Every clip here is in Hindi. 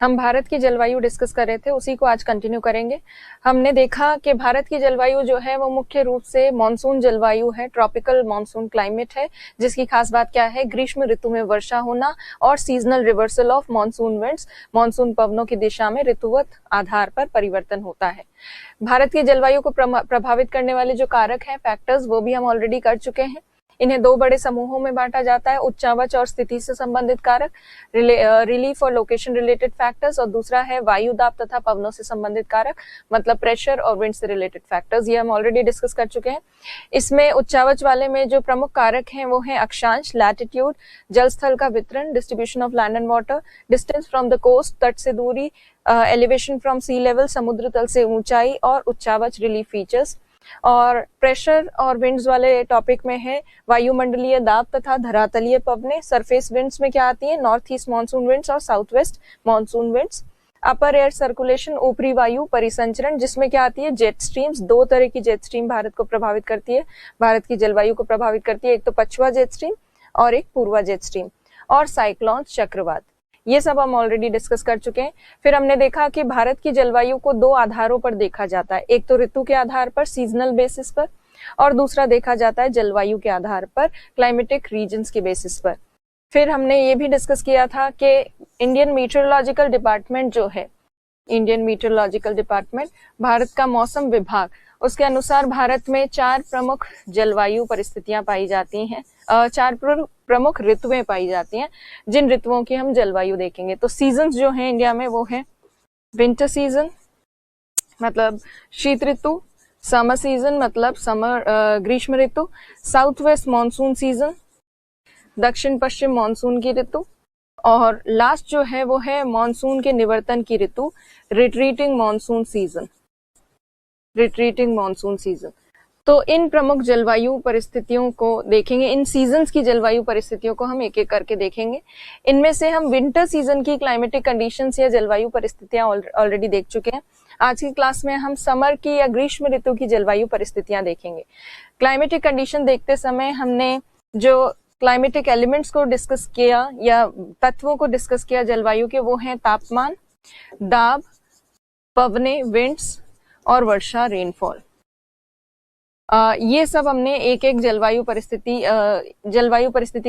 हम भारत की जलवायु डिस्कस कर रहे थे, उसी को आज कंटिन्यू करेंगे। हमने देखा कि भारत की जलवायु जो है वो मुख्य रूप से मॉनसून जलवायु है, ट्रॉपिकल मॉनसून क्लाइमेट है, जिसकी खास बात क्या है, ग्रीष्म ऋतु में वर्षा होना और seasonal reversal of monsoon winds, monsoon पवनों की दिशा में ऋतुवत आधार पर परिवर्तन होता है। भारत की जलवायु को प्रभावित करने वाले जो कारक हैं, फैक्टर्स, वो भी हम ऑलरेडी कर चुके हैं। इन्हें दो बड़े समूहों में बांटा जाता है, उच्चावच और स्थिति से संबंधित कारक, रिलीफ और लोकेशन रिलेटेड फैक्टर्स, और दूसरा है वायु दाब तथा पवनों से संबंधित कारक, मतलब प्रेशर और विंड से रिलेटेड फैक्टर्स। ये हम ऑलरेडी डिस्कस कर चुके हैं। इसमें उच्चावच वाले में जो प्रमुख कारक हैं वो हैं अक्षांश, लैटिट्यूड, जल स्थल का वितरण, distribution of land and water, distance from the coast, तट से दूरी, एलिवेशन फ्रॉम सी लेवल, समुद्र तल से ऊंचाई, और उच्चावच रिलीफ फीचर्स। और प्रेशर और विंड्स वाले टॉपिक में है वायुमंडलीय दाब तथा धरातलीय पवनें। सरफेस विंड्स में क्या आती है, नॉर्थ ईस्ट मानसून विंड्स और साउथ वेस्ट मानसून विंड्स। अपर एयर सर्कुलेशन, ऊपरी वायु परिसंचरण, जिसमें क्या आती है, जेट स्ट्रीम्स। दो तरह की जेट स्ट्रीम भारत को प्रभावित करती है, भारत की जलवायु को प्रभावित करती है, एक तो पछुआ जेट स्ट्रीम और एक पूर्वा जेट स्ट्रीम। और साइक्लोन, चक्रवात, ये सब हम ऑलरेडी डिस्कस कर चुके हैं। फिर हमने देखा कि भारत की जलवायु को दो आधारों पर देखा जाता है, एक तो ऋतु के आधार पर, सीजनल बेसिस पर, और दूसरा देखा जाता है जलवायु के आधार पर, क्लाइमेटिक रीजन्स के बेसिस पर। फिर हमने ये भी डिस्कस किया था कि इंडियन मीटरोलॉजिकल डिपार्टमेंट जो है, इंडियन मीटरोलॉजिकल डिपार्टमेंट, भारत का मौसम विभाग, उसके अनुसार भारत में 4 प्रमुख जलवायु परिस्थितियां पाई जाती हैं, 4 प्रमुख ऋतुएं पाई जाती हैं, जिन ऋतुओं की हम जलवायु देखेंगे। तो सीजन्स जो हैं इंडिया में वो है विंटर सीजन मतलब शीत ऋतु, समर सीजन मतलब ग्रीष्म ऋतु, साउथ वेस्ट मानसून सीजन, दक्षिण पश्चिम मानसून की ऋतु, और लास्ट जो है वो है मानसून के निवर्तन की ऋतु, retreating monsoon season, retreating monsoon season. तो इन प्रमुख जलवायु परिस्थितियों को देखेंगे, इन सीजन्स की जलवायु परिस्थितियों को हम एक एक करके देखेंगे। इनमें से हम विंटर सीजन की क्लाइमेटिक कंडीशंस या जलवायु परिस्थितियां ऑलरेडी देख चुके हैं। आज की क्लास में हम समर की या ग्रीष्म ऋतु की जलवायु परिस्थितियां देखेंगे। क्लाइमेटिक कंडीशन देखते समय हमने जो क्लाइमेटिक एलिमेंट्स को डिस्कस किया या तत्वों को डिस्कस किया जलवायु के, वो हैं तापमान, दाब, पवने, विंड्स और वर्षा, रेनफॉल। ये सब हमने एक एक जलवायु परिस्थिति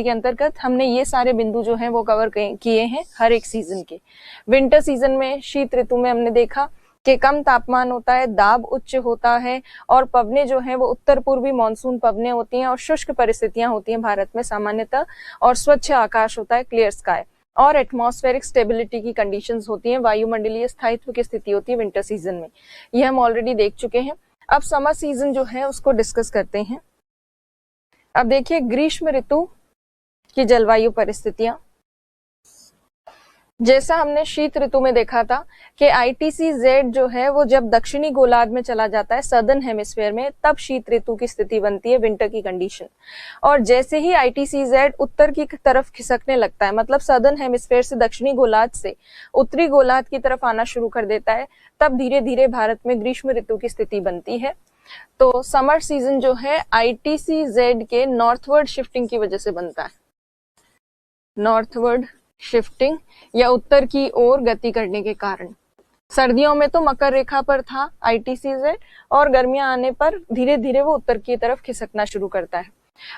के अंतर्गत हमने ये सारे बिंदु जो हैं वो कवर किए हैं हर एक सीजन के। विंटर सीजन में, शीत ऋतु में हमने देखा कि कम तापमान होता है, दाब उच्च होता है, और पवने जो हैं वो उत्तर पूर्वी मानसून पवने होती हैं, और शुष्क परिस्थितियां होती हैं भारत में सामान्यतः, और स्वच्छ आकाश होता है, क्लियर स्काई, और एटमॉस्फेरिक स्टेबिलिटी की कंडीशंस होती हैं, वायुमंडलीय स्थायित्व की स्थिति होती है विंटर सीजन में। ये हम ऑलरेडी देख चुके हैं। अब समर सीजन जो है उसको डिस्कस करते हैं। अब देखिए ग्रीष्म ऋतु की जलवायु परिस्थितियां, जैसा हमने शीत ऋतु में देखा था कि ITC-Z जो है वो जब दक्षिणी गोलार्ध में चला जाता है, सदर्न हेमिस्फीयर में, तब शीत ऋतु की स्थिति बनती है, विंटर की कंडीशन। और जैसे ही ITC-Z उत्तर की तरफ खिसकने लगता है, मतलब सदर्न हेमिस्फीयर से दक्षिणी गोलार्ध से उत्तरी गोलार्ध की तरफ आना शुरू कर देता है, तब धीरे धीरे भारत में ग्रीष्म ऋतु की स्थिति बनती है। तो समर सीजन जो है ITC-Z के नॉर्थवर्ड शिफ्टिंग की वजह से बनता है, नॉर्थवर्ड शिफ्टिंग या उत्तर की ओर गति करने के कारण। सर्दियों में तो मकर रेखा पर था ITC-Z, और गर्मियां आने पर धीरे धीरे वो उत्तर की तरफ खिसकना शुरू करता है।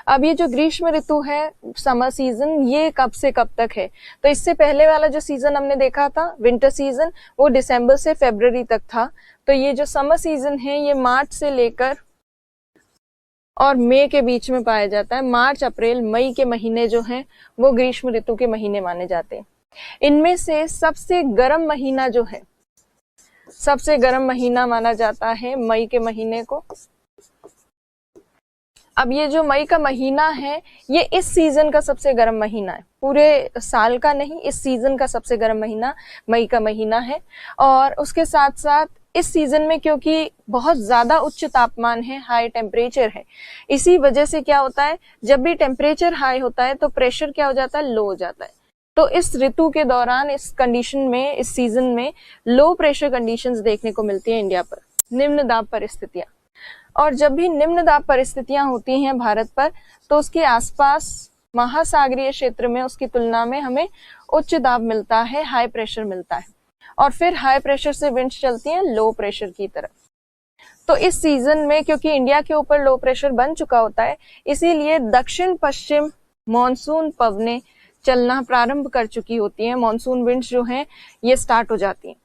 अब ये जो ग्रीष्म ऋतु है, समर सीजन, ये कब से कब तक है? तो इससे पहले वाला जो सीजन हमने देखा था विंटर सीजन, वो दिसंबर से फरवरी तक था। तो ये जो समर सीजन है ये मार्च से लेकर और मई के बीच में पाया जाता है। मार्च, अप्रैल, मई के महीने जो हैं वो ग्रीष्म ऋतु के महीने माने जाते हैं। इनमें से सबसे गर्म महीना जो है, सबसे गर्म महीना माना जाता है मई के महीने को। अब ये जो मई का महीना है ये इस सीजन का सबसे गर्म महीना है, पूरे साल का नहीं, इस सीजन का सबसे गर्म महीना मई का महीना है। और उसके साथ साथ इस सीजन में क्योंकि बहुत ज्यादा उच्च तापमान है, हाई टेम्परेचर है, इसी वजह से क्या होता है, जब भी टेम्परेचर हाई होता है तो प्रेशर क्या हो जाता है, लो हो जाता है। तो इस ऋतु के दौरान, इस कंडीशन में, इस सीजन में लो प्रेशर कंडीशंस देखने को मिलती है इंडिया पर, निम्न दाब परिस्थितियां। और जब भी निम्न दाब परिस्थितियां होती हैं भारत पर, तो उसके आसपास महासागरीय क्षेत्र में उसकी तुलना में हमें उच्च दाब मिलता है, हाई प्रेशर मिलता है। और फिर हाई प्रेशर से विंड्स चलती हैं लो प्रेशर की तरफ। तो इस सीजन में क्योंकि इंडिया के ऊपर लो प्रेशर बन चुका होता है, इसीलिए दक्षिण पश्चिम मॉनसून पवनें चलना प्रारंभ कर चुकी होती हैं। मॉनसून विंड्स जो हैं ये स्टार्ट हो जाती हैं,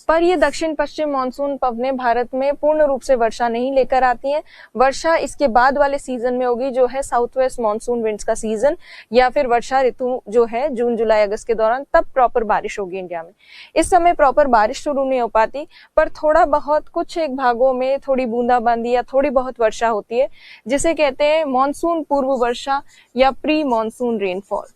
पर ये दक्षिण पश्चिम मॉनसून पवनें भारत में पूर्ण रूप से वर्षा नहीं लेकर आती हैं। वर्षा इसके बाद वाले सीजन में होगी, जो है साउथ वेस्ट मॉनसून विंड्स का सीजन, या फिर वर्षा ऋतु जो है जून जुलाई अगस्त के दौरान, तब प्रॉपर बारिश होगी इंडिया में। इस समय प्रॉपर बारिश शुरू नहीं हो पाती, पर थोड़ा बहुत कुछ एक भागों में थोड़ी बूंदाबांदी या थोड़ी बहुत वर्षा होती है, जिसे कहते हैं मॉनसून पूर्व वर्षा या प्री मॉनसून रेनफॉल।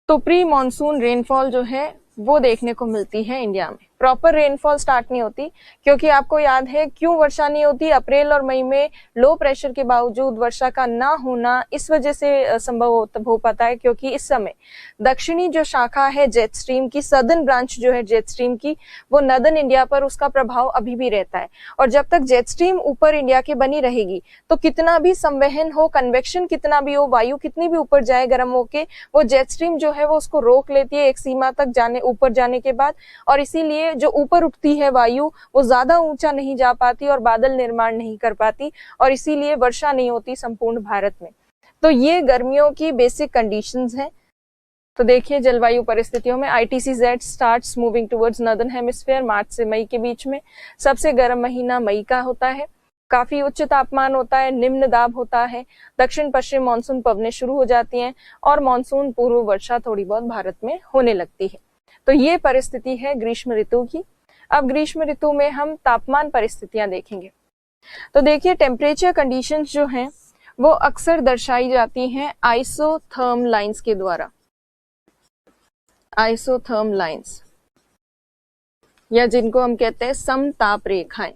तो प्री मॉनसून रेनफॉल जो है वो देखने को मिलती है इंडिया में। प्रॉपर रेनफॉल स्टार्ट नहीं होती, क्योंकि आपको याद है क्यों वर्षा नहीं होती। अप्रैल और मई में लो प्रेशर के बावजूद वर्षा का ना होना इस वजह से संभव हो पाता है, क्योंकि इस समय दक्षिणी जो शाखा है जेट स्ट्रीम की, सदर्न ब्रांच जो है जेट स्ट्रीम की, वो नदर्न इंडिया पर उसका प्रभाव अभी भी रहता है। और जब तक जेट स्ट्रीम ऊपर इंडिया के बनी रहेगी, तो कितना भी संवहन हो, कन्वेक्शन कितना भी हो, वायु कितनी भी ऊपर जाए गर्म होके, वो जेट स्ट्रीम जो है वो उसको रोक लेती है एक सीमा तक ऊपर जाने के बाद। और इसीलिए जो ऊपर उठती है वायु वो ज्यादा ऊंचा नहीं जा पाती और बादल निर्माण नहीं कर पाती, और इसीलिए वर्षा नहीं होती संपूर्ण भारत में। तो ये गर्मियों की बेसिक कंडीशंस हैं। तो देखिए जलवायु परिस्थितियों में ITCZ starts moving towards northern hemisphere March से मई के बीच में। सबसे गर्म महीना मई का होता है, काफी उच्च तापमान होता है, निम्न दाब होता है, दक्षिण पश्चिम मानसून पवनें शुरू हो जाती हैं और मानसून पूर्व वर्षा थोड़ी बहुत भारत में होने लगती है। तो ये परिस्थिति है ग्रीष्म ऋतु की। अब ग्रीष्म ऋतु में हम तापमान परिस्थितियां देखेंगे। तो देखिए टेम्परेचर कंडीशंस जो हैं वो अक्सर दर्शाई जाती हैं आइसोथर्म लाइंस के द्वारा। आइसोथर्म लाइंस, या जिनको हम कहते हैं समताप रेखाएं।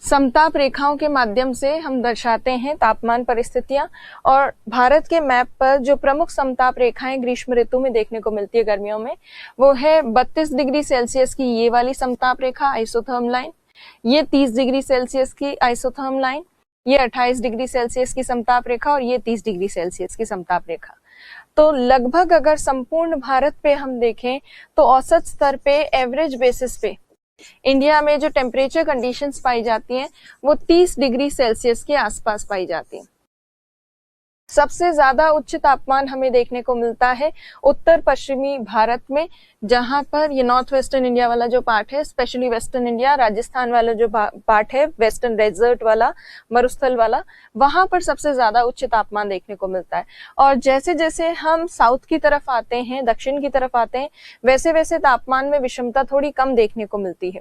समताप रेखाओं के माध्यम से हम दर्शाते हैं तापमान परिस्थितियां। और भारत के मैप पर जो प्रमुख समताप रेखाएं ग्रीष्म ऋतु में देखने को मिलती है गर्मियों में, वो है 32 डिग्री सेल्सियस की ये वाली समताप रेखा आइसोथर्म लाइन, ये 30 डिग्री सेल्सियस की आइसोथर्म लाइन, ये 28 डिग्री सेल्सियस की समताप रेखा और ये 30 डिग्री सेल्सियस की समताप रेखा। तो लगभग अगर संपूर्ण भारत पे हम देखें तो औसत स्तर पे, एवरेज बेसिस पे इंडिया में जो टेम्परेचर कंडीशंस पाई जाती हैं वो 30 डिग्री सेल्सियस के आसपास पाई जाती हैं। सबसे ज्यादा उच्च तापमान हमें देखने को मिलता है उत्तर पश्चिमी भारत में, जहां पर ये नॉर्थ वेस्टर्न इंडिया वाला जो पार्ट है, स्पेशली वेस्टर्न इंडिया, राजस्थान वाला जो पार्ट है, वेस्टर्न डेजर्ट वाला, मरुस्थल वाला, वहां पर सबसे ज्यादा उच्च तापमान देखने को मिलता है। और जैसे जैसे हम साउथ की तरफ आते हैं, दक्षिण की तरफ आते हैं, वैसे वैसे तापमान में विषमता थोड़ी कम देखने को मिलती है।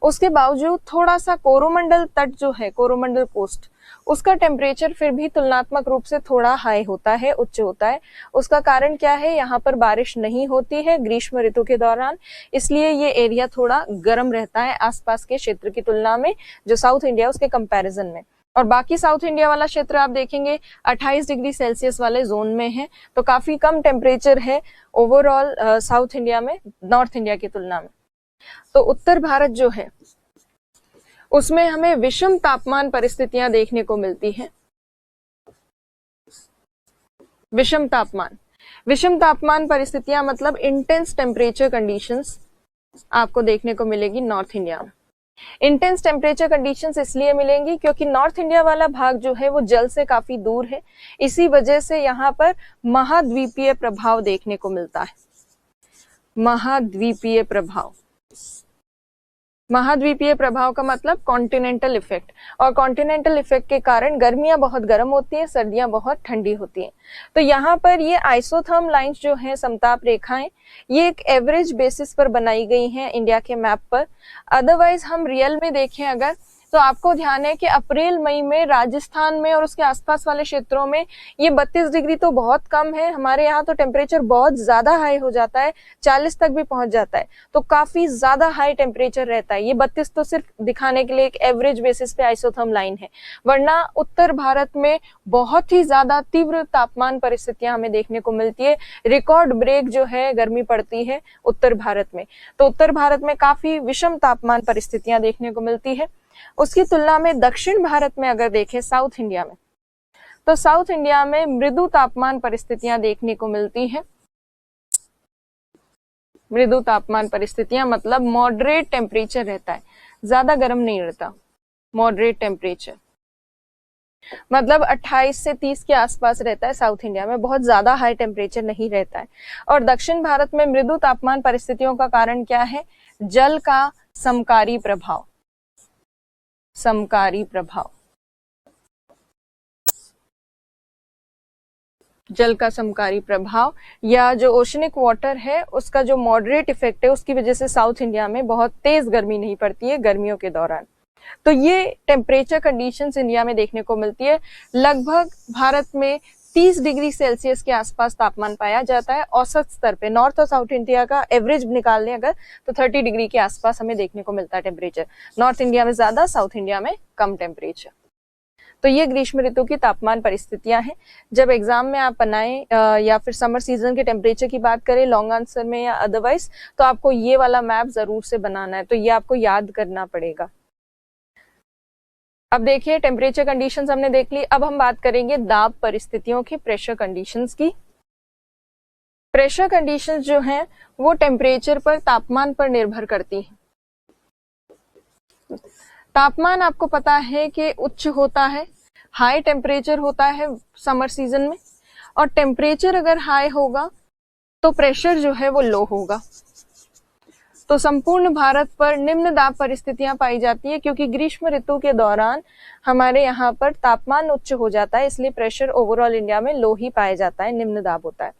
उसके बावजूद थोड़ा सा कोरोमंडल तट जो है, कोरोमंडल कोस्ट, उसका टेम्परेचर फिर भी तुलनात्मक रूप से थोड़ा हाई होता है, उच्च होता है। उसका कारण क्या है? यहाँ पर बारिश नहीं होती है ग्रीष्म ऋतु के दौरान, इसलिए ये एरिया थोड़ा गर्म रहता है आसपास के क्षेत्र की तुलना में, जो साउथ इंडिया उसके कंपैरिजन में। और बाकी साउथ इंडिया वाला क्षेत्र आप देखेंगे 28 डिग्री सेल्सियस वाले जोन में है, तो काफी कम टेम्परेचर है ओवरऑल साउथ इंडिया में नॉर्थ इंडिया की तुलना में। तो उत्तर भारत जो है उसमें हमें विषम तापमान परिस्थितियां देखने को मिलती हैं। विषम तापमान परिस्थितियां मतलब इंटेंस टेम्परेचर कंडीशंस आपको देखने को मिलेगी नॉर्थ इंडिया में। इंटेंस टेम्परेचर कंडीशंस इसलिए मिलेंगी क्योंकि नॉर्थ इंडिया वाला भाग जो है वो जल से काफी दूर है, इसी वजह से यहाँ पर महाद्वीपीय प्रभाव देखने को मिलता है। महाद्वीपीय प्रभाव का मतलब कॉन्टिनेंटल इफेक्ट, और कॉन्टिनेंटल इफेक्ट के कारण गर्मियां बहुत गर्म होती हैं, सर्दियां बहुत ठंडी होती हैं। तो यहाँ पर ये आइसोथर्म लाइंस जो हैं, समताप रेखाएं, ये एक एवरेज बेसिस पर बनाई गई हैं इंडिया के मैप पर। अदरवाइज हम रियल में देखें अगर, तो आपको ध्यान है कि अप्रैल मई में राजस्थान में और उसके आसपास वाले क्षेत्रों में ये 32 डिग्री तो बहुत कम है। हमारे यहाँ तो टेम्परेचर बहुत ज्यादा हाई हो जाता है, 40 तक भी पहुंच जाता है, तो काफी ज्यादा हाई टेम्परेचर रहता है। ये 32 तो सिर्फ दिखाने के लिए एक एवरेज बेसिस पे आइसोथर्म लाइन है, वरना उत्तर भारत में बहुत ही ज्यादा तीव्र तापमान परिस्थितियां हमें देखने को मिलती है। रिकॉर्ड ब्रेक जो है गर्मी पड़ती है उत्तर भारत में, तो उत्तर भारत में काफी विषम तापमान परिस्थितियां देखने को मिलती है। उसकी तुलना में दक्षिण भारत में अगर देखें, साउथ इंडिया में, तो साउथ इंडिया में मृदु तापमान परिस्थितियां देखने को मिलती हैं। मृदु तापमान परिस्थितियां मतलब मॉडरेट टेम्परेचर रहता है, ज्यादा गर्म नहीं रहता, मॉडरेट टेम्परेचर मतलब 28 से 30 के आसपास रहता है साउथ इंडिया में, बहुत ज्यादा हाई टेम्परेचर नहीं रहता है। और दक्षिण भारत में मृदु तापमान परिस्थितियों का कारण क्या है? जल का समकारी प्रभाव, समकारी प्रभाव, जल का समकारी प्रभाव या जो ओशनिक वाटर है उसका जो मॉडरेट इफेक्ट है, उसकी वजह से साउथ इंडिया में बहुत तेज गर्मी नहीं पड़ती है गर्मियों के दौरान। तो ये टेम्परेचर कंडीशंस इंडिया में देखने को मिलती है। लगभग भारत में 30 डिग्री सेल्सियस के आसपास तापमान पाया जाता है औसत स्तर पे। नॉर्थ और साउथ इंडिया का एवरेज निकाल लें अगर तो 30 डिग्री के आसपास हमें देखने को मिलता है टेम्परेचर। नॉर्थ इंडिया में ज्यादा, साउथ इंडिया में कम टेम्परेचर। तो ये ग्रीष्म ऋतु की तापमान परिस्थितियां हैं। जब एग्जाम में आप बनाएं या फिर समर सीजन के टेम्परेचर की बात करें लॉन्ग आंसर में या अदरवाइज, तो आपको ये वाला मैप जरूर से बनाना है, तो ये आपको याद करना पड़ेगा। अब देखिए टेम्परेचर कंडीशंस हमने देख ली, अब हम बात करेंगे दाब परिस्थितियों की, प्रेशर कंडीशंस की। प्रेशर कंडीशंस जो हैं वो टेम्परेचर पर, तापमान पर निर्भर करती हैं। तापमान आपको पता है कि उच्च होता है, हाई टेम्परेचर होता है समर सीजन में, और टेम्परेचर अगर हाई होगा तो प्रेशर जो है वो लो होगा। तो संपूर्ण भारत पर निम्न दाब परिस्थितियां पाई जाती है क्योंकि ग्रीष्म ऋतु के दौरान हमारे यहाँ पर तापमान उच्च हो जाता है, इसलिए प्रेशर ओवरऑल इंडिया में लो ही पाया जाता है, निम्न दाब होता है।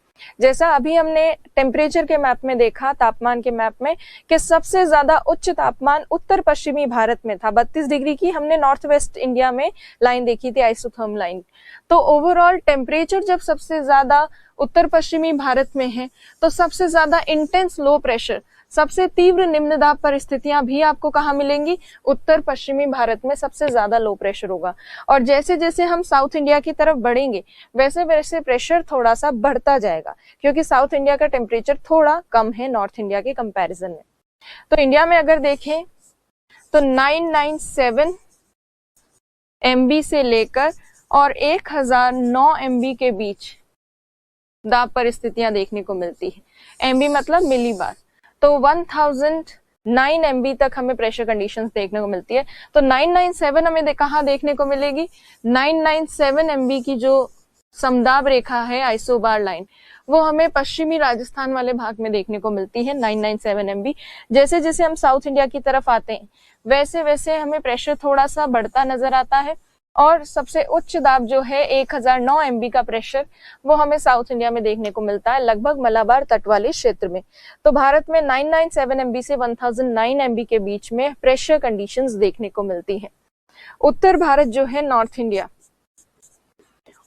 जैसा अभी हमने टेम्परेचर के मैप में देखा, तापमान के मैप में, कि सबसे ज्यादा उच्च तापमान उत्तर पश्चिमी भारत में था, 32 डिग्री की हमने नॉर्थ वेस्ट इंडिया में लाइन देखी थी, आइसोथर्म लाइन। तो ओवरऑल टेम्परेचर जब सबसे ज्यादा उत्तर पश्चिमी भारत में है तो सबसे ज्यादा इंटेंस लो प्रेशर, सबसे तीव्र निम्न दाब परिस्थितियां भी आपको कहाँ मिलेंगी? उत्तर पश्चिमी भारत में सबसे ज्यादा लो प्रेशर होगा। और जैसे जैसे हम साउथ इंडिया की तरफ बढ़ेंगे वैसे वैसे प्रेशर थोड़ा सा बढ़ता जाएगा क्योंकि साउथ इंडिया का टेम्परेचर थोड़ा कम है नॉर्थ इंडिया के कंपैरिजन में। तो इंडिया में अगर देखें तो 997 MB से लेकर और 1009 MB के बीच दाब परिस्थितियां देखने को मिलती है। MB मतलब मिली बार, तो 1009 MB तक हमें प्रेशर कंडीशंस देखने को मिलती है। तो 997 हमें कहाँ देखने को मिलेगी? 997 MB की जो समदाब रेखा है, आइसोबार लाइन, वो हमें पश्चिमी राजस्थान वाले भाग में देखने को मिलती है 997 MB। जैसे जैसे हम साउथ इंडिया की तरफ आते हैं वैसे वैसे हमें प्रेशर थोड़ा सा बढ़ता नजर आता है और सबसे उच्च दाब जो है 1009 MB का प्रेशर वो हमें साउथ इंडिया में देखने को मिलता है, लगभग मलाबार तट वाले क्षेत्र में। तो भारत में 997 MB से 1009 MB के बीच में प्रेशर कंडीशंस देखने को मिलती हैं। उत्तर भारत जो है नॉर्थ इंडिया,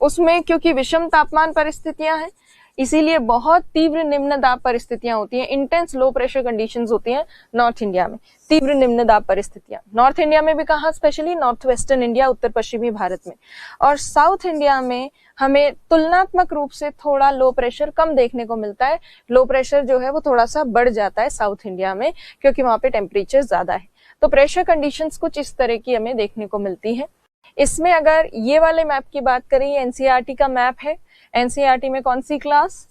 उसमें क्योंकि विषम तापमान परिस्थितियां हैं इसीलिए बहुत तीव्र निम्न दाब परिस्थितियां होती हैं, इंटेंस लो प्रेशर कंडीशंस होती हैं नॉर्थ इंडिया में, तीव्र निम्न दाब परिस्थितियां। नॉर्थ इंडिया में भी कहा, स्पेशली नॉर्थ वेस्टर्न इंडिया, उत्तर पश्चिमी भारत में। और साउथ इंडिया में हमें तुलनात्मक रूप से थोड़ा लो प्रेशर कम देखने को मिलता है, लो प्रेशर जो है वो थोड़ा सा बढ़ जाता है साउथ इंडिया में क्योंकि वहां पे टेम्परेचर ज्यादा है। तो प्रेशर कंडीशंस कुछ इस तरह की हमें देखने को मिलती है। इसमें अगर ये वाले मैप की बात करें, ये एनसीईआरटी का मैप है। एनसीईआरटी में कौन सी क्लास?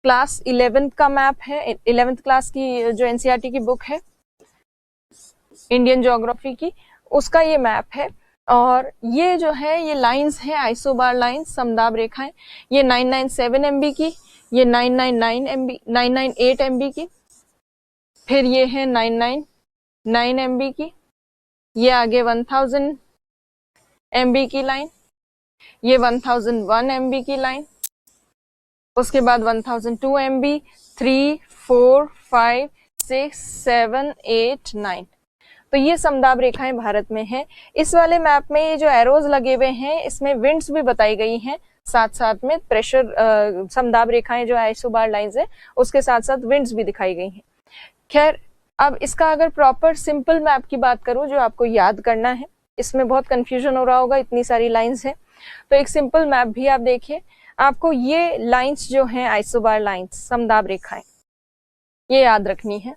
क्लास 11th का मैप है, 11th क्लास की जो एनसीईआरटी की बुक है इंडियन ज्योग्राफी की, उसका ये मैप है। और ये जो है ये लाइंस है, आइसोबार लाइंस, समदाब रेखाएं, ये 997 MB की, ये 999 MB, 998 MB की, फिर ये है 999 MB की, ये आगे 1000 MB की लाइन, ये 1001 MB की लाइन, उसके बाद 1002 MB, 3, 4, 5, 6, 7, 8, 9। तो ये समदाब रेखाएं भारत में है। इस वाले मैप में ये जो एरोज लगे हुए हैं इसमें विंड्स भी बताई गई हैं, साथ साथ में प्रेशर समदाब रेखाएं जो आइसोबार लाइंस है उसके साथ साथ विंड्स भी दिखाई गई हैं। खैर, अब इसका अगर प्रॉपर सिंपल मैप की बात करूं जो आपको याद करना है, इसमें बहुत कंफ्यूजन हो रहा होगा, इतनी सारी लाइंस है, तो एक सिंपल मैप भी आप देखिए। आपको ये लाइंस जो हैं आइसोबार लाइंस, समदाब रेखाएं, ये याद रखनी है,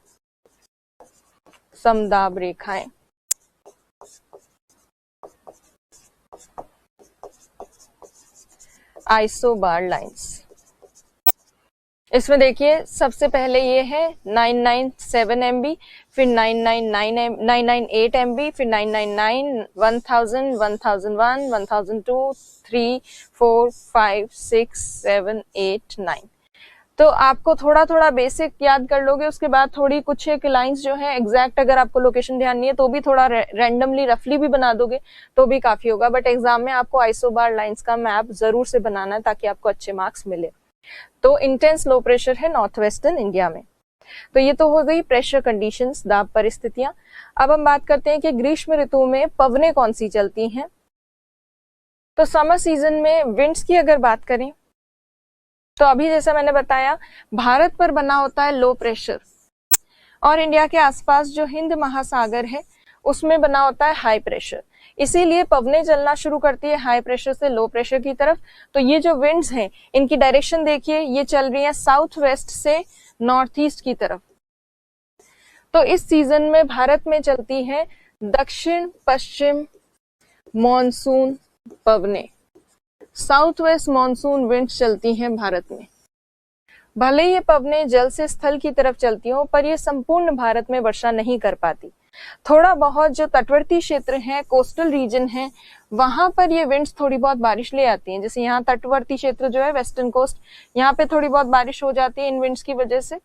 समदाब रेखाएं। आइसोबार लाइंस, इसमें देखिए सबसे पहले ये है 997 MB, फिर 998 MB, फिर 999, 1000, 1001, 1002, 3, 4, 5, 6, 7, 8, 9। तो आपको थोड़ा थोड़ा बेसिक याद कर लोगे, उसके बाद थोड़ी कुछ एक लाइंस जो है एग्जैक्ट, अगर आपको लोकेशन ध्यान नहीं है तो भी थोड़ा रैंडमली रफली भी बना दोगे तो भी काफी होगा। बट एग्जाम में आपको आइसोबार लाइंस का मैप जरूर से बनाना है ताकि आपको अच्छे मार्क्स मिले। तो इंटेंस लो प्रेशर है नॉर्थ वेस्टर्न इंडिया में। तो ये तो हो गई प्रेशर कंडीशंस, दाब परिस्थितियां। अब हम बात करते हैं कि ग्रीष्म ऋतु में पवनें कौन सी चलती हैं। तो समर सीजन में विंड्स की अगर बात करें तो अभी जैसा मैंने बताया भारत पर बना होता है लो प्रेशर, और इंडिया के आसपास जो हिंद महासागर है उसमें बना होता है हाई प्रेशर। इसीलिए पवनें चलना शुरू करती है हाई प्रेशर से लो प्रेशर की तरफ। तो ये जो विंड्स हैं इनकी डायरेक्शन देखिए, ये चल रही है साउथ वेस्ट से नॉर्थ ईस्ट की तरफ। तो इस सीजन में भारत में चलती है दक्षिण पश्चिम मॉनसून पवनें, साउथ वेस्ट मॉनसून विंड्स चलती हैं भारत में। भले ये पवनें जल से स्थल की तरफ चलती हो, पर ये संपूर्ण भारत में वर्षा नहीं कर पाती। थोड़ा बहुत जो तटवर्ती क्षेत्र हैं, कोस्टल रीजन है, वहां पर ये विंड्स थोड़ी बहुत बारिश ले आती हैं। जैसे यहाँ तटवर्ती क्षेत्र जो है वेस्टर्न कोस्ट, यहाँ पे थोड़ी बहुत बारिश हो जाती है इन विंड्स की वजह से,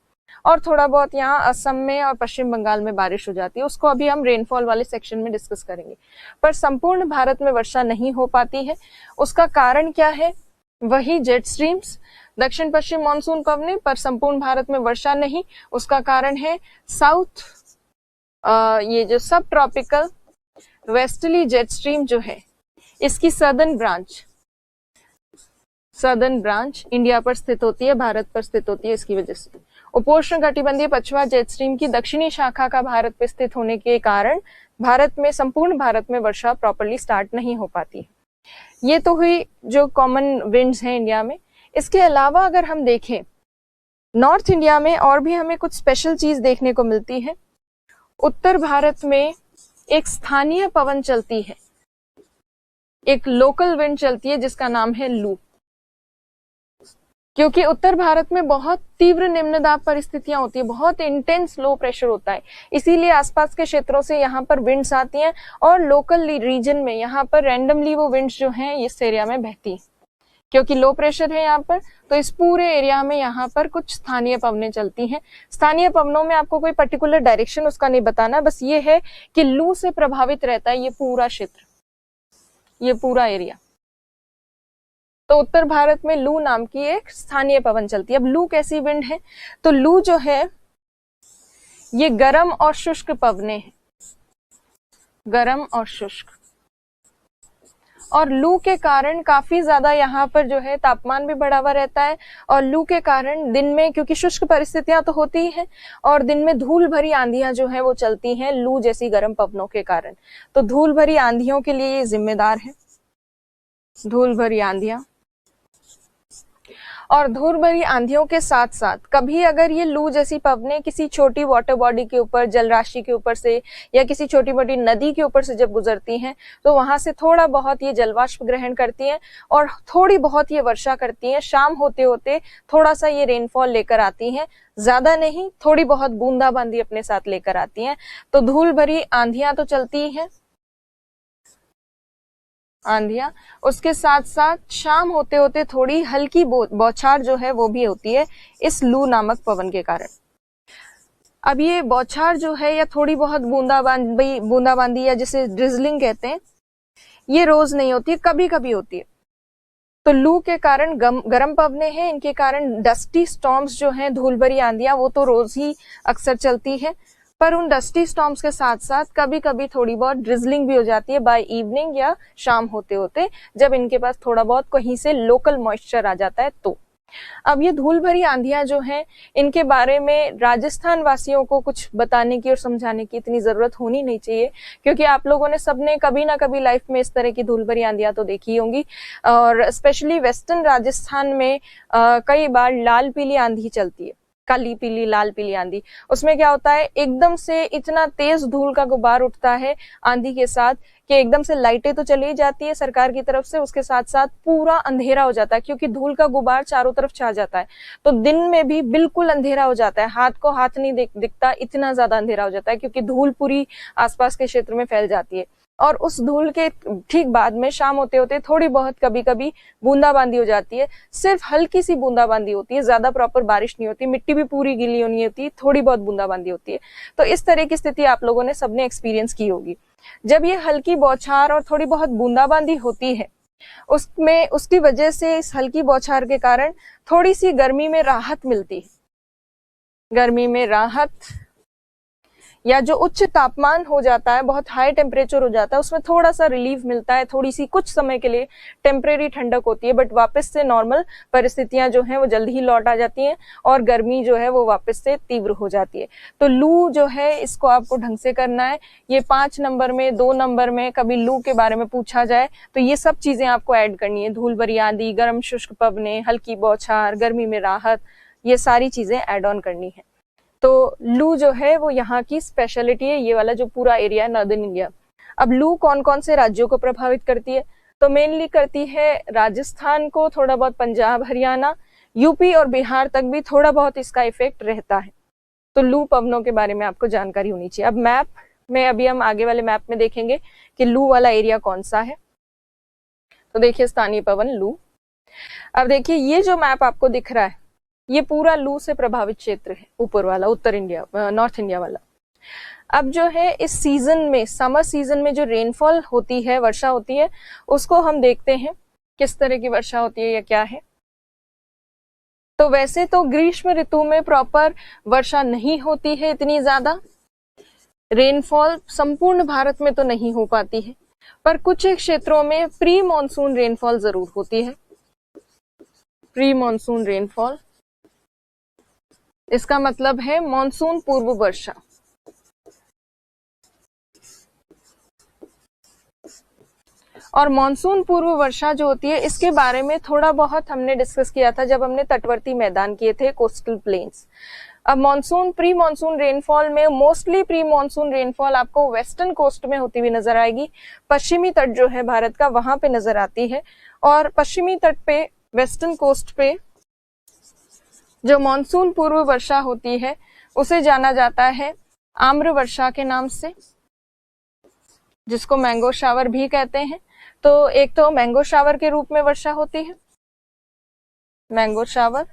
और थोड़ा बहुत यहाँ असम में और पश्चिम बंगाल में बारिश हो जाती है। उसको अभी हम रेनफॉल वाले सेक्शन में डिस्कस करेंगे। पर संपूर्ण भारत में वर्षा नहीं हो पाती है। उसका कारण क्या है? वही जेट स्ट्रीम्स, दक्षिण पश्चिम मानसून पवनें, पर संपूर्ण भारत में वर्षा नहीं। उसका कारण है साउथ ये जो सब ट्रॉपिकल वेस्टर्ली जेट स्ट्रीम जो है, इसकी सदर्न ब्रांच इंडिया पर स्थित होती है, भारत पर स्थित होती है। इसकी वजह से उपोष्ण कटिबंधीय पछुआ जेट स्ट्रीम की दक्षिणी शाखा का भारत पर स्थित होने के कारण भारत में, संपूर्ण भारत में वर्षा प्रॉपरली स्टार्ट नहीं हो पाती। ये तो हुई जो कॉमन विंड्स हैं इंडिया में। इसके अलावा अगर हम देखें नॉर्थ इंडिया में और भी हमें कुछ स्पेशल चीज देखने को मिलती है। उत्तर भारत में एक स्थानीय पवन चलती है, एक लोकल विंड चलती है जिसका नाम है लू। क्योंकि उत्तर भारत में बहुत तीव्र निम्न दाब परिस्थितियां होती है, बहुत इंटेंस लो प्रेशर होता है, इसीलिए आसपास के क्षेत्रों से यहाँ पर विंड्स आती हैं और लोकल रीजन में यहाँ पर रैंडमली वो विंड्स जो हैं इस एरिया में बहती है। क्योंकि लो प्रेशर है यहाँ पर, तो इस पूरे एरिया में यहाँ पर कुछ स्थानीय पवनें चलती हैं। स्थानीय पवनों में आपको कोई पर्टिकुलर डायरेक्शन उसका नहीं बताना, बस ये है कि लू से प्रभावित रहता है ये पूरा क्षेत्र, ये पूरा एरिया। तो उत्तर भारत में लू नाम की एक स्थानीय पवन चलती है। अब लू कैसी विंड है? तो लू जो है ये गर्म और शुष्क पवनें हैं, गर्म और शुष्क। और लू के कारण काफी ज्यादा यहाँ पर जो है तापमान भी बढ़ा हुआ रहता है, और लू के कारण दिन में, क्योंकि शुष्क परिस्थितियां तो होती हैं, और दिन में धूल भरी आंधियां जो है वो चलती हैं लू जैसी गर्म पवनों के कारण। तो धूल भरी आंधियों के लिए ये जिम्मेदार है, धूल भरी आंधियां। और धूल भरी आंधियों के साथ साथ कभी अगर ये लू जैसी पवनें किसी छोटी वाटर बॉडी के ऊपर, जलराशि के ऊपर से, या किसी छोटी मोटी नदी के ऊपर से जब गुजरती हैं, तो वहां से थोड़ा बहुत ये जलवाष्प ग्रहण करती हैं और थोड़ी बहुत ये वर्षा करती हैं। शाम होते होते थोड़ा सा ये रेनफॉल लेकर आती हैं, ज्यादा नहीं, थोड़ी बहुत बूंदाबांदी अपने साथ लेकर आती हैं। तो धूल भरी आंधियां तो चलती हैं, आंधियां, उसके साथ साथ शाम होते होते थोड़ी हल्की बौछार जो है वो भी होती है इस लू नामक पवन के कारण। अब ये बौछार जो है या थोड़ी बहुत बूंदाबांदी या जिसे ड्रिजलिंग कहते हैं, ये रोज नहीं होती, कभी कभी होती है। तो लू के कारण गर्म पवनें हैं, इनके कारण डस्टी स्टॉर्म्स जो हैं, धूल भरी आंधियां, वो तो रोज ही अक्सर चलती है। पर उन डस्टी स्टॉर्म्स के साथ साथ कभी कभी थोड़ी बहुत ड्रिजलिंग भी हो जाती है बाय इवनिंग या शाम होते होते, जब इनके पास थोड़ा बहुत कहीं से लोकल मॉइस्चर आ जाता है तो। अब ये धूल भरी आंधियां जो हैं, इनके बारे में राजस्थान वासियों को कुछ बताने की और समझाने की इतनी जरूरत होनी नहीं चाहिए, क्योंकि आप लोगों ने सबने कभी ना कभी लाइफ में इस तरह की धूल भरी आंधियां तो देखी होंगी। और स्पेशली वेस्टर्न राजस्थान में कई बार लाल पीली आंधी चलती है, काली पीली लाल पीली आंधी। उसमें क्या होता है, एकदम से इतना तेज धूल का गुबार उठता है आंधी के साथ कि एकदम से लाइटें तो चली जाती है सरकार की तरफ से, उसके साथ साथ पूरा अंधेरा हो जाता है क्योंकि धूल का गुबार चारों तरफ छा जाता है। तो दिन में भी बिल्कुल अंधेरा हो जाता है, हाथ को हाथ नहीं दिखता, इतना ज्यादा अंधेरा हो जाता है क्योंकि धूल पूरी आसपास के क्षेत्र में फैल जाती है। और उस धूल के ठीक बाद में शाम होते होते थोड़ी बहुत कभी कभी बूंदाबांदी हो जाती है, सिर्फ हल्की सी बूंदाबांदी होती है, ज्यादा प्रॉपर बारिश नहीं होती, मिट्टी भी पूरी गीली नहीं होती, थोड़ी बहुत बूंदाबांदी होती है। तो इस तरह की स्थिति आप लोगों ने सबने एक्सपीरियंस की होगी। जब ये हल्की बौछार और थोड़ी बहुत बूंदाबांदी होती है, उसमें उसकी वजह से इस हल्की बौछार के कारण थोड़ी सी गर्मी में राहत मिलती है। गर्मी में राहत या जो उच्च तापमान हो जाता है, बहुत हाई टेम्परेचर हो जाता है, उसमें थोड़ा सा रिलीफ मिलता है, थोड़ी सी कुछ समय के लिए टेम्परेरी ठंडक होती है, बट वापस से नॉर्मल परिस्थितियां जो हैं वो जल्दी ही लौट आ जाती हैं और गर्मी जो है वो वापस से तीव्र हो जाती है। तो लू जो है इसको आपको ढंग से करना है। ये 5 नंबर में, 2 नंबर में कभी लू के बारे में पूछा जाए तो ये सब चीजें आपको ऐड करनी है। धूल भरी आंधी, गर्म शुष्क पवने, हल्की बौछार, गर्मी में राहत, ये सारी चीजें ऐड ऑन करनी है। तो लू जो है वो यहाँ की स्पेशलिटी है, ये वाला जो पूरा एरिया है नॉर्दर्न इंडिया। अब लू कौन कौन से राज्यों को प्रभावित करती है? तो मेनली करती है राजस्थान को, थोड़ा बहुत पंजाब, हरियाणा, यूपी और बिहार तक भी थोड़ा बहुत इसका इफेक्ट रहता है। तो लू पवनों के बारे में आपको जानकारी होनी चाहिए। अब मैप में, अभी हम आगे वाले मैप में देखेंगे कि लू वाला एरिया कौन सा है। तो देखिए स्थानीय पवन लू। अब देखिए ये जो मैप आपको दिख रहा है ये पूरा लू से प्रभावित क्षेत्र है, ऊपर वाला उत्तर इंडिया, नॉर्थ इंडिया वाला। अब जो है इस सीजन में, समर सीजन में जो रेनफॉल होती है, वर्षा होती है, उसको हम देखते हैं किस तरह की वर्षा होती है या क्या है। तो वैसे तो ग्रीष्म ऋतु में प्रॉपर वर्षा नहीं होती है इतनी ज्यादा, रेनफॉल संपूर्ण भारत में तो नहीं हो पाती है, पर कुछ एक क्षेत्रों में प्री मॉनसून रेनफॉल जरूर होती है। प्री मॉनसून रेनफॉल, इसका मतलब है मॉनसून पूर्व वर्षा। और मॉनसून पूर्व वर्षा जो होती है इसके बारे में थोड़ा बहुत हमने डिस्कस किया था जब हमने तटवर्ती मैदान किए थे, कोस्टल प्लेन्स। अब मॉनसून, प्री मॉनसून रेनफॉल में मोस्टली प्री मॉनसून रेनफॉल आपको वेस्टर्न कोस्ट में होती हुई नजर आएगी। पश्चिमी तट जो है भारत का वहां पे नजर आती है, और पश्चिमी तट पे, वेस्टर्न कोस्ट पे जो मॉनसून पूर्व वर्षा होती है उसे जाना जाता है आम्र वर्षा के नाम से, जिसको मैंगो शावर भी कहते हैं। तो एक तो मैंगो शावर के रूप में वर्षा होती है, मैंगो शावर,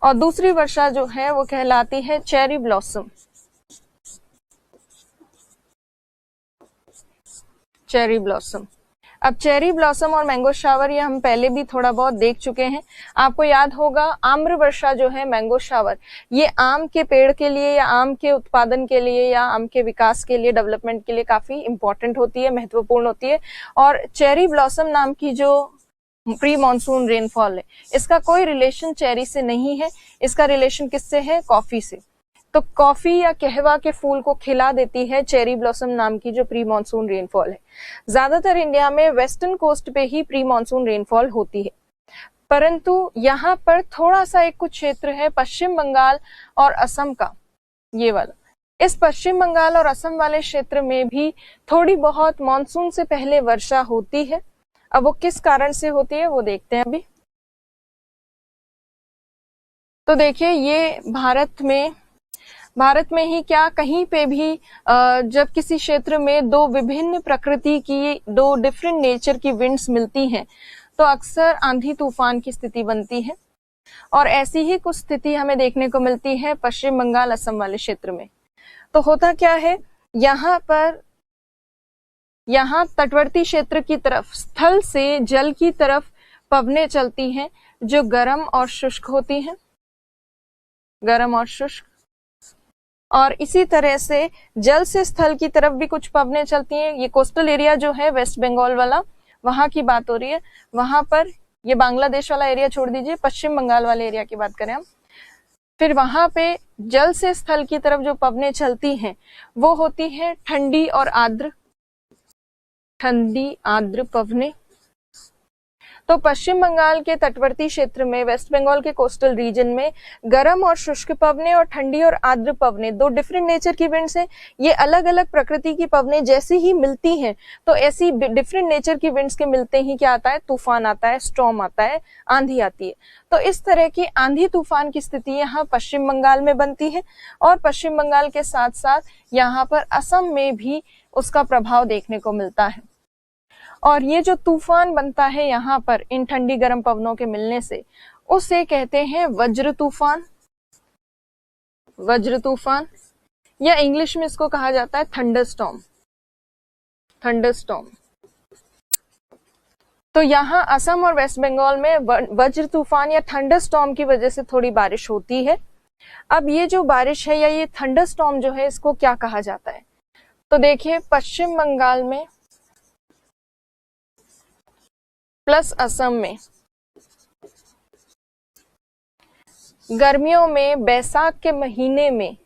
और दूसरी वर्षा जो है वो कहलाती है चेरी ब्लॉसम। Cherry blossom. अब चेरी ब्लॉसम और मैंगो शावर ये हम पहले भी थोड़ा बहुत देख चुके हैं। आपको याद होगा आम्र वर्षा जो है, मैंगो शावर, ये आम के पेड़ के लिए या आम के उत्पादन के लिए या आम के विकास के लिए, डेवलपमेंट के लिए काफी इंपॉर्टेंट होती है, महत्वपूर्ण होती है। और चेरी ब्लॉसम नाम की जो प्री मॉनसून रेनफॉल है, इसका कोई रिलेशन चेरी से नहीं है, इसका रिलेशन किससे है? कॉफी से। तो कॉफी या कहवा के फूल को खिला देती है चेरी ब्लॉसम नाम की जो प्री मॉनसून रेनफॉल है। ज्यादातर इंडिया में वेस्टर्न कोस्ट पे ही प्री मॉनसून रेनफॉल होती है, परंतु यहाँ पर थोड़ा सा एक कुछ क्षेत्र है पश्चिम बंगाल और असम का, ये वाला। इस पश्चिम बंगाल और असम वाले क्षेत्र में भी थोड़ी बहुत मॉनसून से पहले वर्षा होती है। अब वो किस कारण से होती है वो देखते हैं अभी। तो देखिए ये भारत में ही क्या, कहीं पे भी जब किसी क्षेत्र में दो विभिन्न प्रकृति की, दो डिफरेंट नेचर की विंड्स मिलती हैं तो अक्सर आंधी तूफान की स्थिति बनती है। और ऐसी ही कुछ स्थिति हमें देखने को मिलती है पश्चिम बंगाल असम वाले क्षेत्र में। तो होता क्या है, यहाँ तटवर्ती क्षेत्र की तरफ, स्थल से जल की तरफ पवनें चलती हैं जो गर्म और शुष्क होती हैं, गर्म और शुष्क। और इसी तरह से जल से स्थल की तरफ भी कुछ पवनें चलती हैं। ये कोस्टल एरिया जो है वेस्ट बंगाल वाला, वहां की बात हो रही है। वहां पर, ये बांग्लादेश वाला एरिया छोड़ दीजिए, पश्चिम बंगाल वाले एरिया की बात करें हम, फिर वहां पे जल से स्थल की तरफ जो पवनें चलती हैं वो होती है ठंडी और आर्द्र, ठंडी आर्द्र पवनें। तो पश्चिम बंगाल के तटवर्ती क्षेत्र में, वेस्ट बंगाल के कोस्टल रीजन में गर्म और शुष्क पवने और ठंडी और आर्द्र पवने, दो डिफरेंट नेचर की विंड्स हैं। ये अलग अलग प्रकृति की पवने जैसी ही मिलती हैं, तो ऐसी डिफरेंट नेचर की विंड्स के मिलते ही क्या आता है, तूफान आता है, स्टॉर्म आता है, आंधी आती है। तो इस तरह की आंधी तूफान की स्थिति यहाँ पश्चिम बंगाल में बनती है, और पश्चिम बंगाल के साथ साथ यहाँ पर असम में भी उसका प्रभाव देखने को मिलता है। और ये जो तूफान बनता है यहाँ पर इन ठंडी गर्म पवनों के मिलने से, उसे कहते हैं वज्र तूफान। वज्र तूफान, या इंग्लिश में इसको कहा जाता है थंडरस्टॉर्म। थंडरस्टॉर्म। तो यहाँ असम और वेस्ट बंगाल में वज्र तूफान या थंडरस्टॉर्म की वजह से थोड़ी बारिश होती है। अब ये जो बारिश है या ये थंडरस्टॉर्म जो है, इसको क्या कहा जाता है? तो देखिए, पश्चिम बंगाल में प्लस असम में गर्मियों में बैसाख के महीने में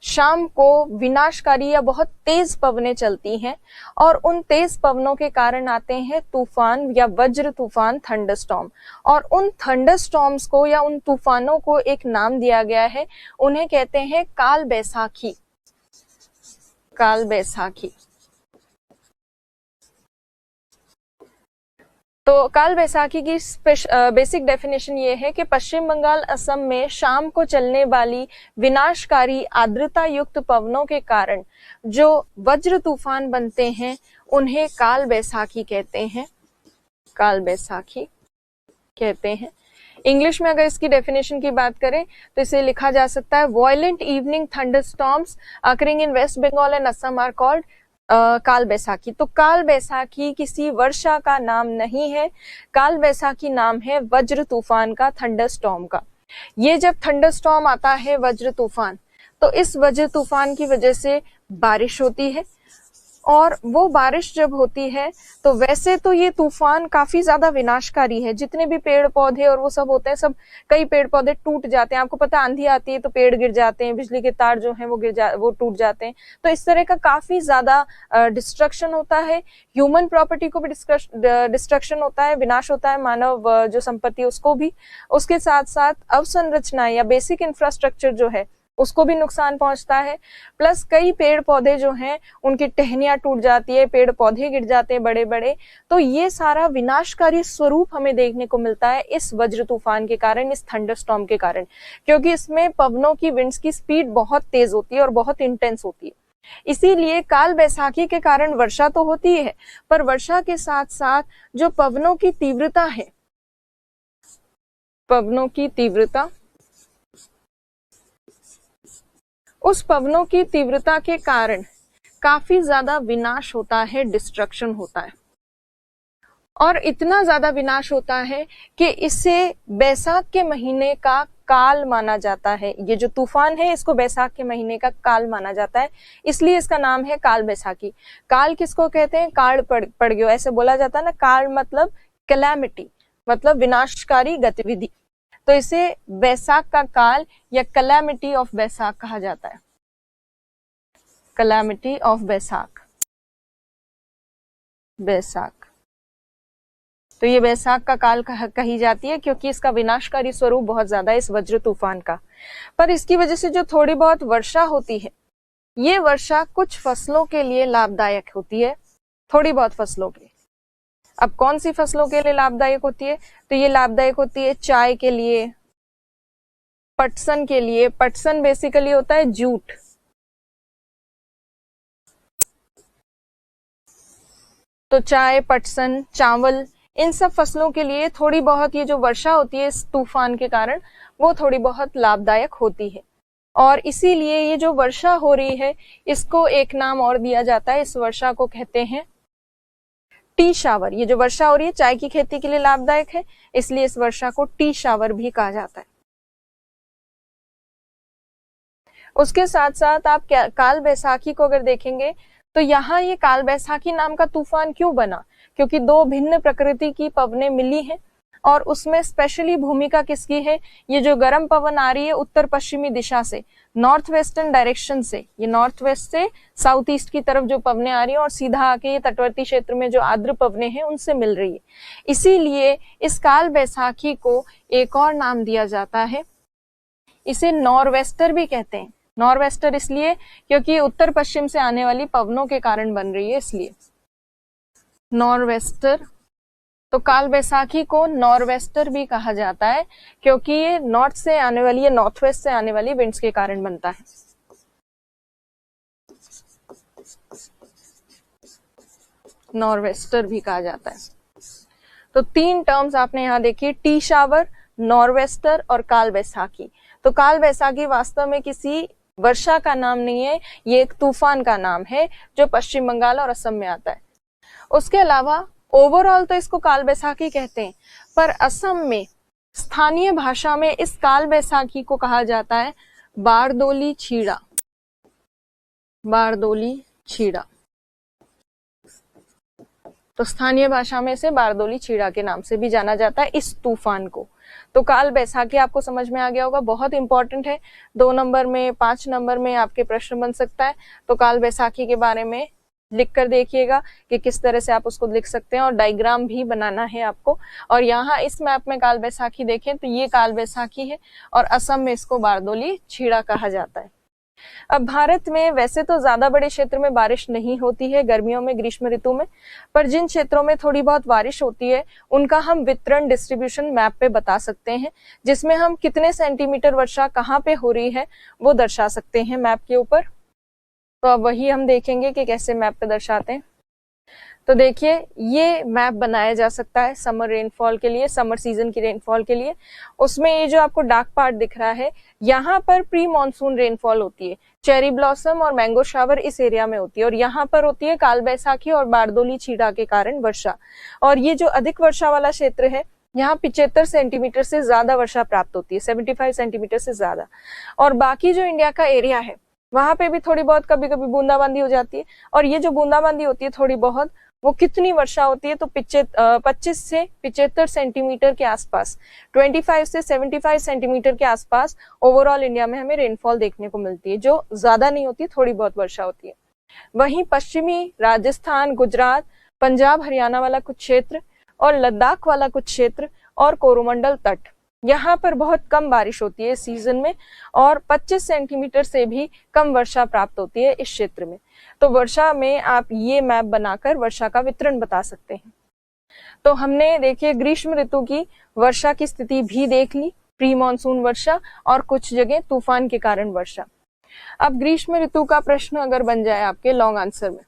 शाम को विनाशकारी या बहुत तेज पवनें चलती हैं, और उन तेज पवनों के कारण आते हैं तूफान या वज्र तूफान, थंडरस्टॉर्म। और उन थंडरस्टॉर्म्स को या उन तूफानों को एक नाम दिया गया है, उन्हें कहते हैं काल बैसाखी। काल बैसाखी। तो काल बैसाखी की बेसिक डेफिनेशन ये है कि पश्चिम बंगाल, असम में शाम को चलने वाली विनाशकारी आर्द्रता युक्त पवनों के कारण जो वज्र तूफान बनते हैं, उन्हें काल बैसाखी कहते हैं। काल बैसाखी कहते हैं। इंग्लिश में अगर इसकी डेफिनेशन की बात करें तो इसे लिखा जा सकता है, violent evening thunderstorms occurring in West Bengal and Assam are called Kal Baisakhi. तो काल बैसाखी किसी वर्षा का नाम नहीं है, काल बैसाखी नाम है वज्र तूफान का, थंडरस्टॉर्म का। ये जब थंडरस्टॉर्म आता है, वज्र तूफान, तो इस वज्र तूफान की वजह से बारिश होती है, और वो बारिश जब होती है तो वैसे तो ये तूफान काफी ज्यादा विनाशकारी है। जितने भी पेड़ पौधे और वो सब होते हैं, सब कई पेड़ पौधे टूट जाते हैं। आपको पता है, आंधी आती है तो पेड़ गिर जाते हैं, बिजली के तार जो हैं वो टूट जाते हैं। तो इस तरह का काफी ज्यादा डिस्ट्रक्शन होता है। ह्यूमन प्रॉपर्टी को भी डिस्ट्रक्शन होता है, विनाश होता है, मानव जो संपत्ति उसको भी। उसके साथ साथ अवसंरचना या बेसिक इंफ्रास्ट्रक्चर जो है उसको भी नुकसान पहुंचता है। प्लस कई पेड़ पौधे जो हैं उनकी टहनियां टूट जाती है, पेड़ पौधे गिर जाते हैं बड़े बड़े। तो ये सारा विनाशकारी स्वरूप हमें देखने को मिलता है इस वज्र तूफान के कारण, इस थंडरस्टॉर्म के कारण, क्योंकि इसमें पवनों की विंड्स की स्पीड बहुत तेज होती है और बहुत इंटेंस होती है। इसीलिए काल बैसाखी के कारण वर्षा तो होती है, पर वर्षा के साथ साथ जो पवनों की तीव्रता है, पवनों की तीव्रता, उस पवनों की तीव्रता के कारण काफी ज्यादा विनाश होता है, डिस्ट्रक्शन होता है। और इतना ज्यादा विनाश होता है कि इसे बैसाख के महीने का काल माना जाता है। ये जो तूफान है, इसको बैसाख के महीने का काल माना जाता है, इसलिए इसका नाम है काल बैसाखी। काल किसको कहते हैं? काल पड़ गयो, ऐसे बोला जाता है ना। काल मतलब कैलामिटी, मतलब विनाशकारी गतिविधि। तो इसे बैसाख का काल या कैलामिटी ऑफ बैसाख कहा जाता है। कैलामिटी ऑफ बैसाख, बैसाख। तो ये बैसाख का काल कही जाती है, क्योंकि इसका विनाशकारी स्वरूप बहुत ज्यादा है इस वज्र तूफान का। पर इसकी वजह से जो थोड़ी बहुत वर्षा होती है, ये वर्षा कुछ फसलों के लिए लाभदायक होती है, थोड़ी बहुत फसलों के। अब कौन सी फसलों के लिए लाभदायक होती है? तो ये लाभदायक होती है चाय के लिए, पटसन के लिए। पटसन बेसिकली होता है जूट। तो चाय, पटसन, चावल, इन सब फसलों के लिए थोड़ी बहुत ये जो वर्षा होती है इस तूफान के कारण, वो थोड़ी बहुत लाभदायक होती है। और इसीलिए ये जो वर्षा हो रही है, इसको एक नाम और दिया जाता है, इस वर्षा को कहते हैं टी शावर। ये जो वर्षा हो रही है चाय की खेती के लिए लाभदायक है, इसलिए इस वर्षा को टी शावर भी कहा जाता है। उसके साथ साथ आप काल बैसाखी को अगर देखेंगे तो यहाँ ये काल बैसाखी नाम का तूफान क्यों बना? क्योंकि दो भिन्न प्रकृति की पवनें मिली हैं। और उसमें स्पेशली भूमिका किसकी है, ये जो गर्म पवन आ रही है उत्तर पश्चिमी दिशा से, नॉर्थ वेस्टर्न डायरेक्शन से, ये नॉर्थ वेस्ट से साउथ ईस्ट की तरफ जो पवनें आ रही है और सीधा आके ये तटवर्ती क्षेत्र में जो आर्द्र पवनें हैं उनसे मिल रही है। इसीलिए इस काल बैसाखी को एक और नाम दिया जाता है, इसे नॉरवेस्टर भी कहते हैं। नॉरवेस्टर इसलिए क्योंकि उत्तर पश्चिम से आने वाली पवनों के कारण बन रही है, इसलिए नॉरवेस्टर। तो काल बैसाखी को नॉरवेस्टर भी कहा जाता है क्योंकि ये नॉर्थ से आने वाली, ये नॉर्थ वेस्ट से आने वाली विंड्स के कारण बनता है। नॉरवेस्टर भी कहा जाता है। तो 3 टर्म्स आपने यहां देखी, टी शावर, नॉरवेस्टर और काल बैसाखी। तो काल बैसाखी वास्तव में किसी वर्षा का नाम नहीं है, ये एक तूफान का नाम है जो पश्चिम बंगाल और असम में आता है। उसके अलावा ओवरऑल तो इसको काल बैसाखी कहते हैं, पर असम में स्थानीय भाषा में इस काल बैसाखी को कहा जाता है बारदोली छीड़ा। बारदोली छीड़ा, तो स्थानीय भाषा में इसे बारदोली छीड़ा के नाम से भी जाना जाता है इस तूफान को। तो काल बैसाखी आपको समझ में आ गया होगा, बहुत इंपॉर्टेंट है। 2 नंबर में, 5 नंबर में आपके प्रश्न बन सकता है। तो काल बैसाखी के बारे में लिख कर देखिएगा कि किस तरह से आप उसको लिख सकते हैं, और डायग्राम भी बनाना है आपको। और यहाँ इस मैप में काल बैसाखी देखें तो ये काल बैसाखी है और असम में इसको बारदोली छीड़ा कहा जाता है। अब भारत में वैसे तो ज्यादा बड़े क्षेत्र में बारिश नहीं होती है गर्मियों में, ग्रीष्म ऋतु में, पर जिन क्षेत्रों में थोड़ी बहुत बारिश होती है उनका हम वितरण डिस्ट्रीब्यूशन मैप पे बता सकते हैं, जिसमें हम कितने सेंटीमीटर वर्षा कहाँ पे हो रही है वो दर्शा सकते हैं मैप के ऊपर। तो अब वही हम देखेंगे कि कैसे मैप पे दर्शाते हैं। तो देखिए, ये मैप बनाया जा सकता है समर रेनफॉल के लिए, समर सीजन की रेनफॉल के लिए। उसमें ये जो आपको डार्क पार्ट दिख रहा है, यहाँ पर प्री मॉनसून रेनफॉल होती है, चेरी ब्लॉसम और मैंगो शावर इस एरिया में होती है, और यहाँ पर होती है काल बैसाखी और बारदोली छीड़ा के कारण वर्षा। और ये जो अधिक वर्षा वाला क्षेत्र है, यहाँ 75 सेंटीमीटर से ज्यादा वर्षा प्राप्त होती है, 75 सेंटीमीटर से ज्यादा। और बाकी जो इंडिया का एरिया है वहां पे भी थोड़ी बहुत कभी कभी बूंदाबांदी हो जाती है, और ये जो बूंदाबांदी होती है थोड़ी बहुत, वो कितनी वर्षा होती है, तो 25 से 75 सेंटीमीटर के आसपास, 25 से 75 सेंटीमीटर के आसपास ओवरऑल इंडिया में हमें रेनफॉल देखने को मिलती है, जो ज्यादा नहीं होती, थोड़ी बहुत वर्षा होती है। वहीं पश्चिमी राजस्थान, गुजरात, पंजाब, हरियाणा वाला कुछ क्षेत्र और लद्दाख वाला कुछ क्षेत्र और कोरोमंडल तट, यहाँ पर बहुत कम बारिश होती है सीजन में, और 25 सेंटीमीटर से भी कम वर्षा प्राप्त होती है इस क्षेत्र में। तो वर्षा में आप ये मैप बनाकर वर्षा का वितरण बता सकते हैं। तो हमने देखिए ग्रीष्म ऋतु की वर्षा की स्थिति भी देख ली, प्री मॉनसून वर्षा और कुछ जगह तूफान के कारण वर्षा। अब ग्रीष्म ऋतु का प्रश्न अगर बन जाए आपके लॉन्ग आंसर में,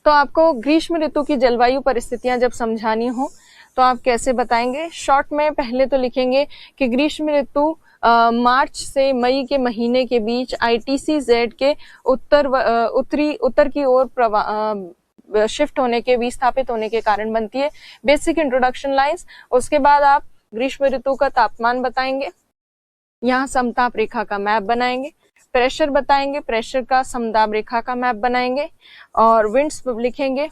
तो आपको ग्रीष्म ऋतु की जलवायु परिस्थितियां जब समझानी हो तो आप कैसे बताएंगे। शॉर्ट में पहले तो लिखेंगे कि ग्रीष्म ऋतु मार्च से मई के महीने के बीच ITCZ के उत्तर की ओर शिफ्ट होने के, विस्थापित होने के कारण बनती है। Basic introduction lines. उसके बाद आप ग्रीष्म ऋतु का तापमान बताएंगे, यहाँ समताप रेखा का मैप बनाएंगे, प्रेशर बताएंगे, प्रेशर का समताप रेखा का मैप बनाएंगे, और विंड्स लिखेंगे,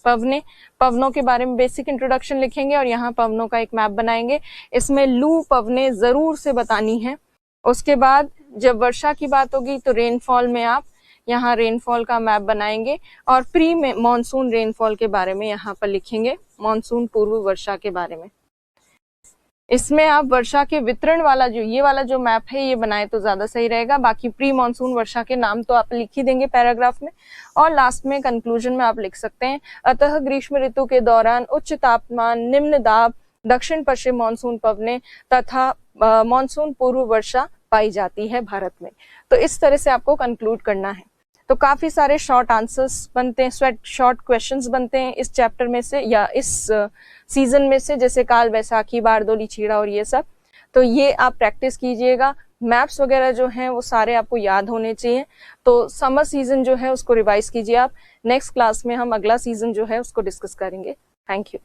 पवनों के बारे में बेसिक इंट्रोडक्शन लिखेंगे, और यहाँ पवनों का एक मैप बनाएंगे। इसमें लू पवनें जरूर से बतानी है। उसके बाद जब वर्षा की बात होगी तो रेनफॉल में आप यहाँ रेनफॉल का मैप बनाएंगे, और प्री मॉनसून रेनफॉल के बारे में यहाँ पर लिखेंगे, मॉनसून पूर्व वर्षा के बारे में। इसमें आप वर्षा के वितरण वाला जो ये वाला जो मैप है ये बनाए तो ज्यादा सही रहेगा। बाकी प्री मॉनसून वर्षा के नाम तो आप लिख ही देंगे पैराग्राफ में, और लास्ट में कंक्लूजन में आप लिख सकते हैं, अतः ग्रीष्म ऋतु के दौरान उच्च तापमान, निम्न दाब, दक्षिण पश्चिम मॉनसून पवनें तथा मॉनसून पूर्व वर्षा पाई जाती है भारत में। तो इस तरह से आपको कंक्लूड करना है। तो काफी सारे शॉर्ट आंसर्स बनते हैं, शॉर्ट क्वेश्चंस बनते हैं इस चैप्टर में से या इस सीजन में से, जैसे काल बैसाखी, बारदोली छीड़ा और ये सब। तो ये आप प्रैक्टिस कीजिएगा। मैप्स वगैरह जो हैं वो सारे आपको याद होने चाहिए। तो समर सीजन जो है उसको रिवाइज कीजिए आप। नेक्स्ट क्लास में हम अगला सीजन जो है उसको डिस्कस करेंगे। Thank you.